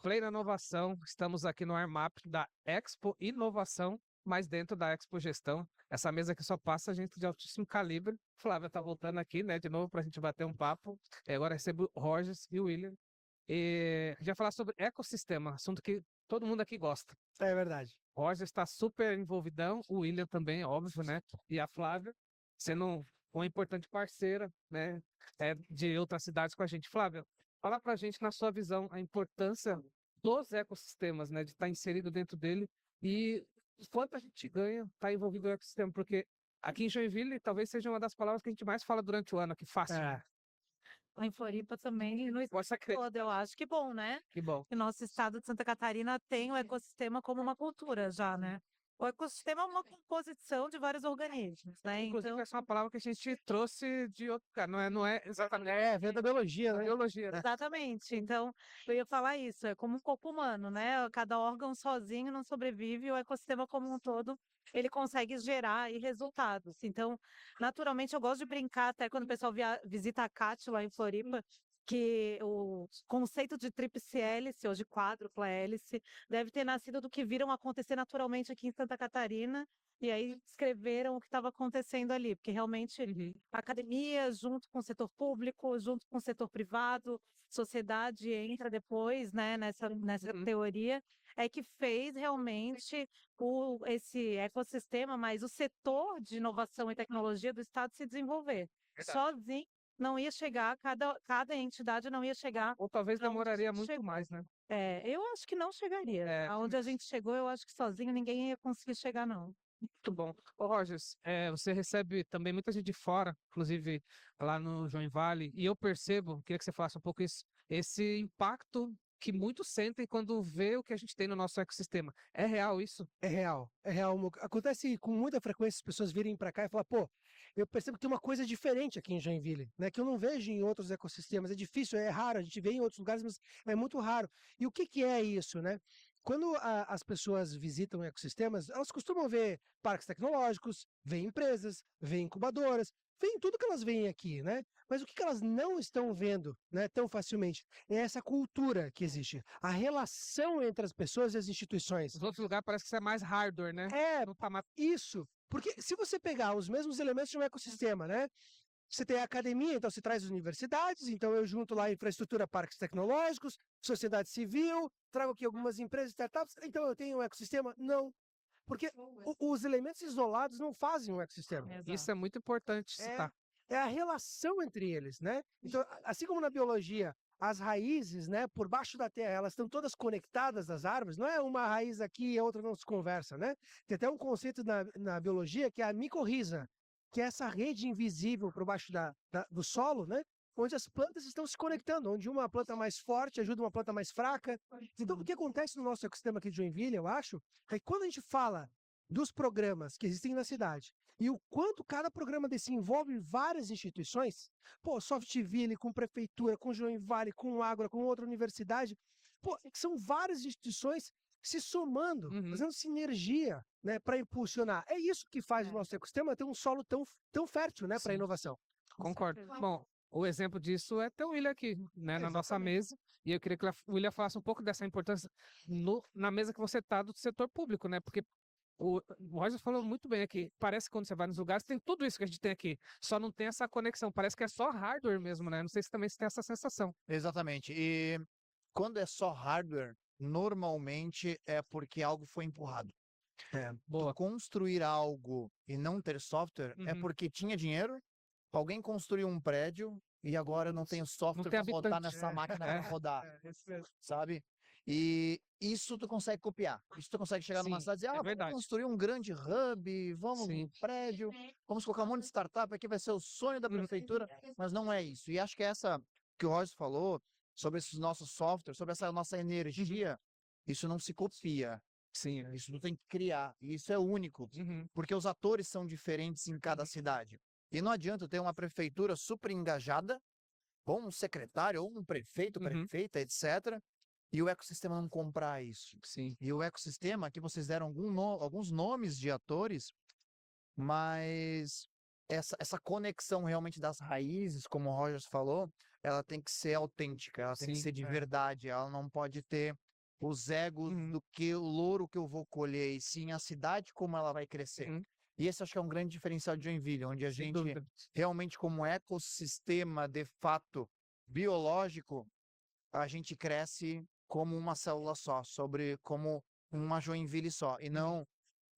Play na Inovação, estamos aqui no Armap da Expo Inovação, mas dentro da Expo Gestão. Essa mesa aqui só passa gente de altíssimo calibre. Flávia tá voltando aqui, né, de novo, para a gente bater um papo. Agora recebo o Rogers e o William. E a gente vai falar sobre ecossistema, assunto que todo mundo aqui gosta. É verdade. O Rogers está super envolvidão, o William também, óbvio, né? E a Flávia, sendo uma importante parceira, né, de outras cidades com a gente. Flávia, fala pra gente, na sua visão, a importância dos ecossistemas, né, de estar inserido dentro dele e quanto a gente ganha estar envolvido no ecossistema, porque aqui em Joinville talvez seja uma das palavras que a gente mais fala durante o ano, que fácil. Lá em Floripa também, no Posso estado todo, eu acho que bom, né? Que bom. Que nosso estado de Santa Catarina tem o ecossistema como uma cultura já, né? O ecossistema é uma composição de vários organismos, né? Inclusive, Então, essa é uma palavra que a gente trouxe de outro lugar, não é exatamente. Vem da biologia, Da né? biologia, né? exatamente. Então, eu ia falar isso, é como um corpo humano, né? Cada órgão sozinho não sobrevive, o ecossistema como um todo, ele consegue gerar aí resultados. Então, naturalmente, eu gosto de brincar até quando o pessoal visita a CAT lá em Floripa, que o conceito de tríplice hélice ou de quádrupla hélice deve ter nascido do que viram acontecer naturalmente aqui em Santa Catarina. E aí escreveram o que estava acontecendo ali, porque realmente a academia, junto com o setor público, junto com o setor privado, sociedade entra depois, né, nessa teoria, é que fez realmente esse ecossistema, mas o setor de inovação e tecnologia do Estado se desenvolver. Verdade. Sozinho não ia chegar, cada entidade não ia chegar. Ou talvez pra onde demoraria muito chegou. mais, né? Eu acho que não chegaria. É. Aonde a gente chegou, eu acho que sozinho ninguém ia conseguir chegar, não. Muito bom. Ô, Rogers, você recebe também muita gente de fora, inclusive lá no João Vale, e eu percebo, queria que você falasse um pouco isso, esse impacto que muitos sentem quando vê o que a gente tem no nosso ecossistema. É real isso? É real, é real. Acontece com muita frequência as pessoas virem para cá e falar, pô, eu percebo que tem uma coisa diferente aqui em Joinville, né? Que eu não vejo em outros ecossistemas. É difícil, é raro, a gente vê em outros lugares, mas é muito raro. E o que é isso, né? Quando as pessoas visitam ecossistemas, elas costumam ver parques tecnológicos, ver empresas, ver incubadoras, veem tudo que elas veem aqui, né? Mas o que elas não estão vendo, né, tão facilmente é essa cultura que existe, a relação entre as pessoas e as instituições. Nos outros lugares parece que isso é mais hardware, né? Não tá mais... Isso, porque se você pegar os mesmos elementos de um ecossistema, né? Você tem a academia, então você traz as universidades, então eu junto lá infraestrutura, parques tecnológicos, sociedade civil, trago aqui algumas empresas, startups, então eu tenho um ecossistema? Não. Porque os elementos isolados não fazem um ecossistema. Isso é muito importante citar. É a relação entre eles, né? Então, assim como na biologia, as raízes, né, por baixo da terra, elas estão todas conectadas às árvores, não é uma raiz aqui e a outra não se conversa, né? Tem até um conceito na biologia que é a micorriza, que é essa rede invisível por baixo do solo, né? Onde as plantas estão se conectando, onde uma planta mais forte ajuda uma planta mais fraca. Então, o que acontece no nosso ecossistema aqui de Joinville, eu acho, é que quando a gente fala dos programas que existem na cidade e o quanto cada programa desse envolve várias instituições, pô, Softville com prefeitura, com Joinville, com Ágora, com outra universidade, pô, são várias instituições se somando, fazendo sinergia, né, para impulsionar. É isso que faz o nosso ecossistema ter um solo tão fértil, né, para inovação. Concordo. Bom, o exemplo disso é ter o William aqui, né, na nossa mesa, e eu queria que o William falasse um pouco dessa importância na mesa que você está do setor público, né, porque o Roger falou muito bem aqui, parece que quando você vai nos lugares tem tudo isso que a gente tem aqui, só não tem essa conexão, parece que é só hardware mesmo, né, não sei se também você tem essa sensação. Exatamente. E quando é só hardware, normalmente é porque algo foi empurrado. Boa. Construir algo e não ter software é porque tinha dinheiro, alguém construiu um prédio e agora eu não tenho software tem para botar habitante. nessa máquina para rodar, sabe? E isso tu consegue copiar. Isso tu consegue chegar numa Sim, cidade e dizer, verdade. vamos construir um grande hub, vamos Sim. um prédio, vamos colocar um monte de startup aqui, vai ser o sonho da prefeitura, mas não é isso. E acho que essa que o Roger falou sobre esses nossos softwares, sobre essa nossa energia, isso não se copia. Sim. Isso tu tem que criar. E isso é único. Porque os atores são diferentes em cada cidade. E não adianta ter uma prefeitura super engajada, ou um secretário, ou um prefeito, prefeita, etc., e o ecossistema não comprar isso. Sim. E o ecossistema, aqui vocês deram alguns nomes de atores, mas essa conexão realmente das raízes, como o Rogers falou, ela tem que ser autêntica, ela tem que Sim, ser de verdade, ela não pode ter os egos do que o louro que eu vou colher, e sim a cidade como ela vai crescer. E esse acho que é um grande diferencial de Joinville, onde a Sem gente dúvida. realmente, como ecossistema de fato biológico, a gente cresce como uma célula só, como uma Joinville só, e não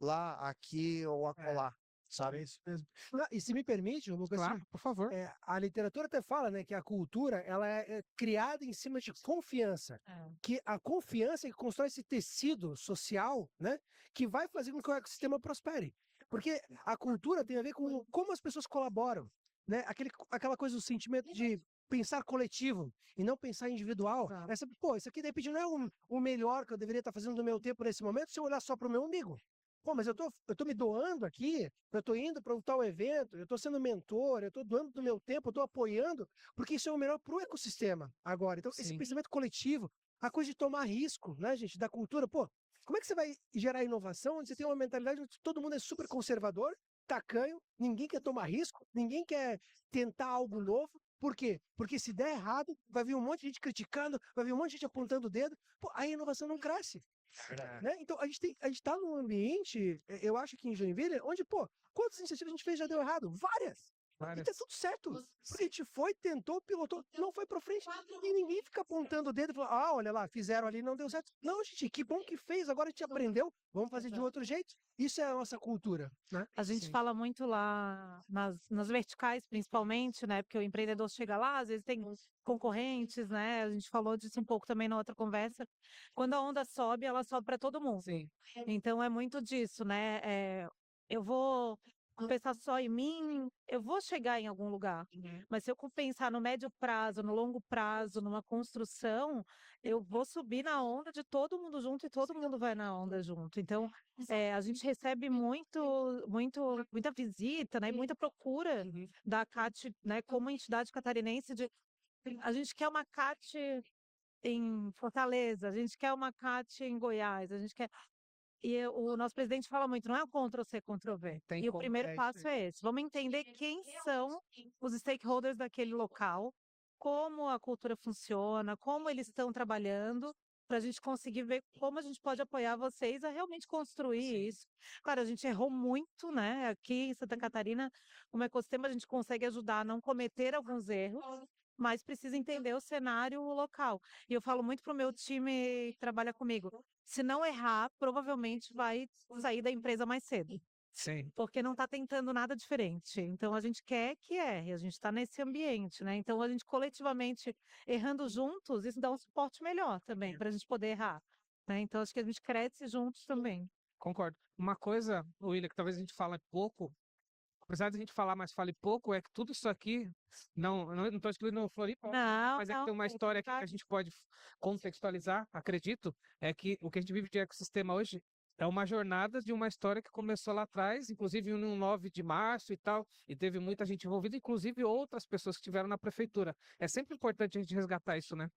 lá, aqui ou acolá, É sabe? isso mesmo. Não, e se me permite, Lucas, Claro, por favor. a literatura até fala, né, que a cultura ela é criada em cima de confiança, que a confiança é que constrói esse tecido social, né, que vai fazer com que o ecossistema prospere. Porque a cultura tem a ver com como as pessoas colaboram, né? Aquela coisa do sentimento de pensar coletivo e não pensar individual. Tá. Pô, isso aqui de repente não é o melhor que eu deveria estar fazendo no meu tempo nesse momento se eu olhar só para o meu umbigo. Pô, mas eu tô me doando aqui, eu tô indo para um tal evento, eu tô sendo mentor, eu tô doando do meu tempo, eu tô apoiando, porque isso é o melhor para o ecossistema agora. Então, esse Sim. pensamento coletivo, a coisa de tomar risco, né, gente, da cultura, pô, como é que você vai gerar inovação onde você tem uma mentalidade onde todo mundo é super conservador, tacanho, ninguém quer tomar risco, ninguém quer tentar algo novo? Por quê? Porque se der errado, vai vir um monte de gente criticando, vai vir um monte de gente apontando o dedo, pô, aí a inovação não cresce. Né? Então, a gente tá num ambiente, eu acho que em Joinville, onde, pô, quantas iniciativas a gente fez já deu errado? Várias! E tá tudo certo. Porque a gente foi, tentou, pilotou, não foi pra frente. E ninguém fica apontando o dedo e falando, ah, olha lá, fizeram ali, não deu certo. Não, gente, que bom que fez, agora a gente aprendeu, vamos fazer de outro jeito. Isso é a nossa cultura, né? A gente Sim. fala muito lá nas verticais, principalmente, né? Porque o empreendedor chega lá, às vezes tem concorrentes, né? A gente falou disso um pouco também na outra conversa. Quando a onda sobe, ela sobe para todo mundo. Sim. Então é muito disso, né? Eu vou pensar só em mim, eu vou chegar em algum lugar. Mas se eu pensar no médio prazo, no longo prazo, numa construção, eu vou subir na onda de todo mundo junto e todo mundo vai na onda junto. Então, a gente recebe muita visita, né, e muita procura da CAT, né, como entidade catarinense a gente quer uma CAT em Fortaleza, a gente quer uma CAT em Goiás, a gente quer. O nosso presidente fala muito, não é o Ctrl-C, Ctrl-V. Tem E o como- primeiro é isso passo é esse. Vamos entender quem são os stakeholders daquele local, como a cultura funciona, como eles estão trabalhando, para a gente conseguir ver como a gente pode apoiar vocês a realmente construir isso. Claro, a gente errou muito, né? Aqui em Santa Catarina, como ecossistema, a gente consegue ajudar a não cometer alguns erros, mas precisa entender o cenário local. E eu falo muito para o meu time que trabalha comigo. Se não errar, provavelmente vai sair da empresa mais cedo, Sim. porque não está tentando nada diferente. Então a gente quer que erre, a gente está nesse ambiente, né? Então a gente coletivamente errando juntos, isso dá um suporte melhor também para a gente poder errar, né? Então acho que a gente cresce juntos também. Concordo. Uma coisa, William, que talvez a gente fale pouco, apesar de a gente falar, mas fale pouco, é que tudo isso aqui, não estou excluindo o Floripa, Não, mas é que tem uma história aqui que a gente pode contextualizar, acredito, é que o que a gente vive de ecossistema hoje é uma jornada de uma história que começou lá atrás, inclusive no 9 de março e tal, e teve muita gente envolvida, inclusive outras pessoas que estiveram na prefeitura. É sempre importante a gente resgatar isso, né?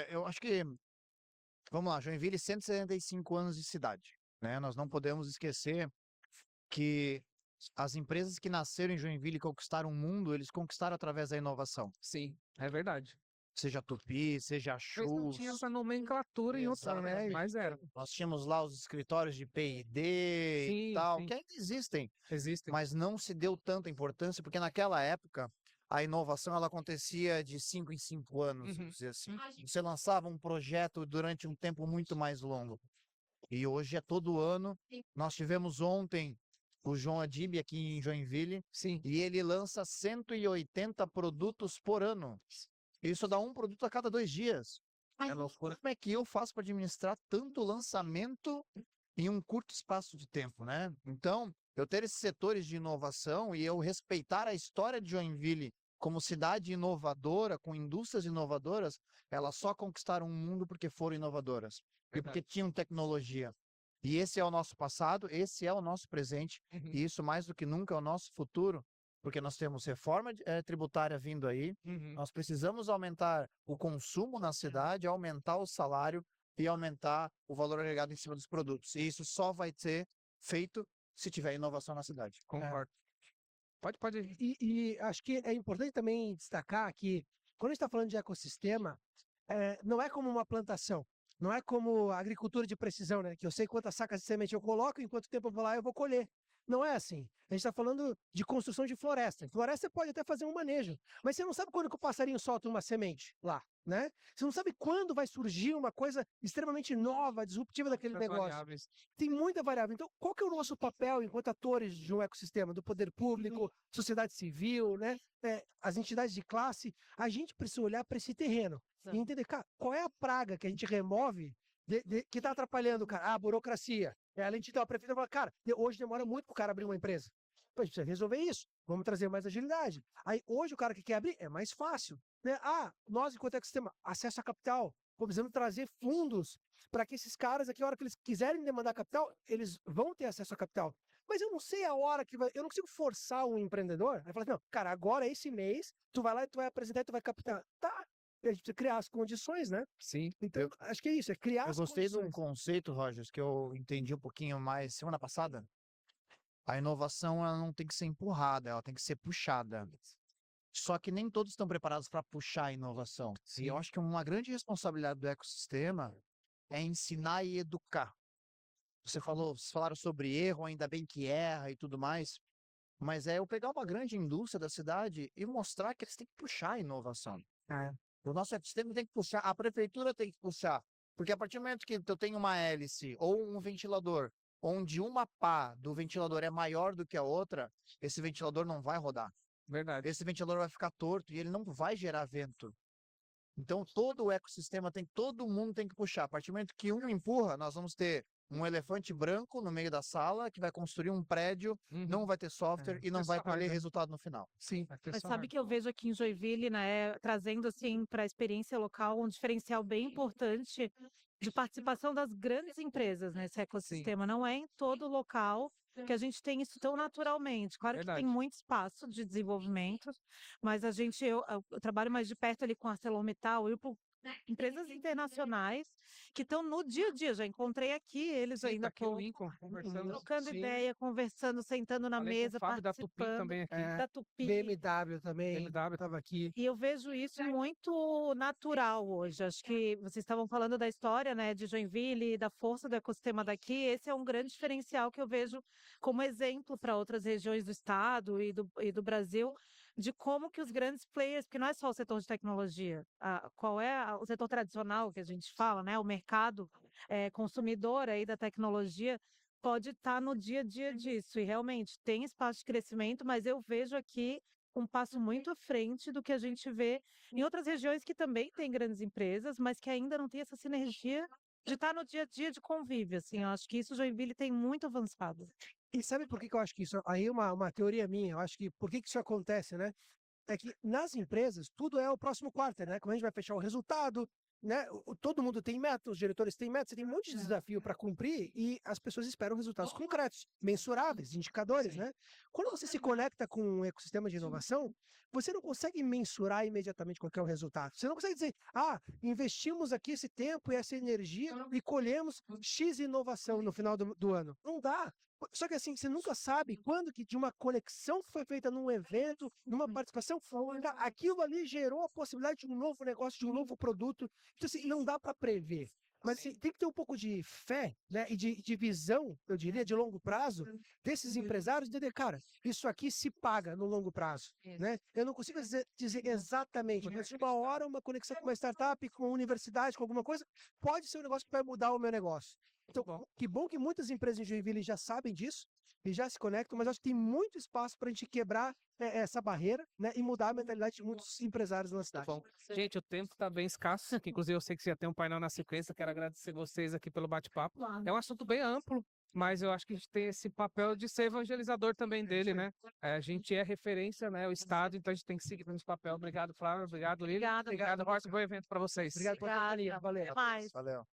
Eu acho que, vamos lá, Joinville, 175 anos de cidade, né? Nós não podemos esquecer que as empresas que nasceram em Joinville e conquistaram o mundo, eles conquistaram através da inovação. Sim, é verdade. Seja Tupi, seja Talvez não Chus. tinha essa nomenclatura em outros, Exatamente. mas era. Nós tínhamos lá os escritórios de P&D Sim, e tal, sim. que ainda existem, Existem. mas não se deu tanta importância, porque naquela época a inovação ela acontecia de 5 em 5 anos, vamos dizer assim. Você lançava um projeto durante um tempo muito mais longo. E hoje é todo ano. Nós tivemos ontem o João Adib aqui em Joinville, Sim. e ele lança 180 produtos por ano. Isso dá um produto a cada 2 dias. É loucura. Como é que eu faço para administrar tanto lançamento em um curto espaço de tempo, né? Então, eu ter esses setores de inovação e eu respeitar a história de Joinville como cidade inovadora, com indústrias inovadoras, elas só conquistaram o mundo porque foram inovadoras e porque tinham tecnologia. E esse é o nosso passado, esse é o nosso presente, e isso mais do que nunca é o nosso futuro, porque nós temos reforma tributária vindo aí, nós precisamos aumentar o consumo na cidade, aumentar o salário e aumentar o valor agregado em cima dos produtos. E isso só vai ser feito se tiver inovação na cidade. Concordo. Pode. E acho que é importante também destacar que, quando a gente está falando de ecossistema, não é como uma plantação. Não é como a agricultura de precisão, né? Que eu sei quantas sacas de semente eu coloco, em quanto tempo eu vou lá e eu vou colher. Não é assim. A gente está falando de construção de floresta. Floresta você pode até fazer um manejo, mas você não sabe quando que o passarinho solta uma semente lá, né? Você não sabe quando vai surgir uma coisa extremamente nova, disruptiva daquele Muitas negócio. variáveis. Tem muita variável. Então, qual que é o nosso papel enquanto atores de um ecossistema, do poder público, sociedade civil, né? As entidades de classe? A gente precisa olhar para esse terreno e entender, cara, qual é a praga que a gente remove que está atrapalhando, cara? A burocracia. A gente tem uma prefeitura fala, cara, hoje demora muito para o cara abrir uma empresa. Pô, a gente precisa resolver isso. Vamos trazer mais agilidade. Aí, hoje, o cara que quer abrir é mais fácil. Né? Nós, enquanto ecossistema, acesso a capital. Precisamos trazer fundos para que esses caras, aqui, a hora que eles quiserem demandar capital, eles vão ter acesso a capital. Mas eu não sei a hora que vai. Eu não consigo forçar um empreendedor. Aí falar assim, não, cara, agora esse mês, tu vai lá e tu vai apresentar e tu vai captar. Tá. A gente precisa criar as condições, né? Sim. Então, acho que é isso, é criar Eu as gostei de um condições. conceito, Rogers, que eu entendi um pouquinho mais semana passada. A inovação ela não tem que ser empurrada, ela tem que ser puxada. Só que nem todos estão preparados para puxar a inovação. E eu acho que uma grande responsabilidade do ecossistema é ensinar e educar. Vocês falaram sobre erro, ainda bem que erra e tudo mais. Mas é eu pegar uma grande indústria da cidade e mostrar que eles têm que puxar a inovação. O nosso ecossistema tem que puxar, a prefeitura tem que puxar. Porque a partir do momento que eu tenho uma hélice ou um ventilador, onde uma pá do ventilador é maior do que a outra, esse ventilador não vai rodar. Verdade. Esse ventilador vai ficar torto e ele não vai gerar vento. Então todo o ecossistema todo mundo tem que puxar. A partir do momento que um empurra, nós vamos ter um elefante branco no meio da sala que vai construir um prédio, não vai ter software e não vai colher resultado no final. Sim. Mas sabe que eu vejo aqui em Joinville, né, trazendo assim para a experiência local um diferencial bem importante de participação das grandes empresas nesse ecossistema. Não é em todo local que a gente tem isso tão naturalmente. Claro que tem muito espaço de desenvolvimento, mas eu trabalho mais de perto ali com a ArcelorMittal e empresas internacionais que estão no dia a dia. Já encontrei aqui eles ainda aqui o Lincoln, conversando. trocando ideia, conversando, sentando na Falei com o mesa, Fábio da Tupi participando. também aqui. Da Tupi. BMW também, BMW. estava aqui. E eu vejo isso muito natural hoje. Acho que vocês estavam falando da história, né, de Joinville, da força do ecossistema daqui. Esse é um grande diferencial que eu vejo como exemplo para outras regiões do estado e do Brasil, de como que os grandes players, porque não é só o setor de tecnologia, qual é o setor tradicional que a gente fala, né, o mercado consumidor aí da tecnologia, pode estar no dia a dia disso. E realmente tem espaço de crescimento, mas eu vejo aqui um passo muito à frente do que a gente vê em outras regiões que também têm grandes empresas, mas que ainda não tem essa sinergia de estar no dia a dia de convívio. Assim, eu acho que isso Joinville tem muito avançado. E sabe por que eu acho que isso aí é uma teoria minha? Eu acho que por que isso acontece, né? É que nas empresas tudo é o próximo quarto, né? Como a gente vai fechar o resultado, né? Todo mundo tem metas, os diretores têm metas, você tem um monte de desafio para cumprir e as pessoas esperam resultados concretos, mensuráveis, indicadores, né? Quando você se conecta com um ecossistema de inovação, você não consegue mensurar imediatamente qual que é o resultado. Você não consegue dizer, investimos aqui esse tempo e essa energia e colhemos X inovação no final do ano. Não dá. Só que assim, você nunca sabe quando que de uma conexão que foi feita num evento, numa participação, aquilo ali gerou a possibilidade de um novo negócio, de um novo produto. Então assim, não dá para prever. Mas assim, tem que ter um pouco de fé, né? E de visão, eu diria, de longo prazo, desses empresários, de cara, isso aqui se paga no longo prazo, né? Eu não consigo dizer exatamente, mas de uma hora uma conexão com uma startup, com uma universidade, com alguma coisa, pode ser um negócio que vai mudar o meu negócio. Então, que bom que muitas empresas em Joinville já sabem disso e já se conectam, mas acho que tem muito espaço para a gente quebrar essa barreira, né, e mudar a mentalidade de muitos empresários na cidade. Bom, gente, o tempo está bem escasso, que inclusive eu sei que você já tem um painel na sequência, quero agradecer vocês aqui pelo bate-papo. É um assunto bem amplo, mas eu acho que a gente tem esse papel de ser evangelizador também dele, né? A gente é referência, né, o Estado, então a gente tem que seguir nesse papel. Obrigado, Flávia, obrigado, Lili. Obrigada. Obrigado, Horst, bom evento para vocês. Obrigado pela companhia. Valeu. Até mais. Valeu.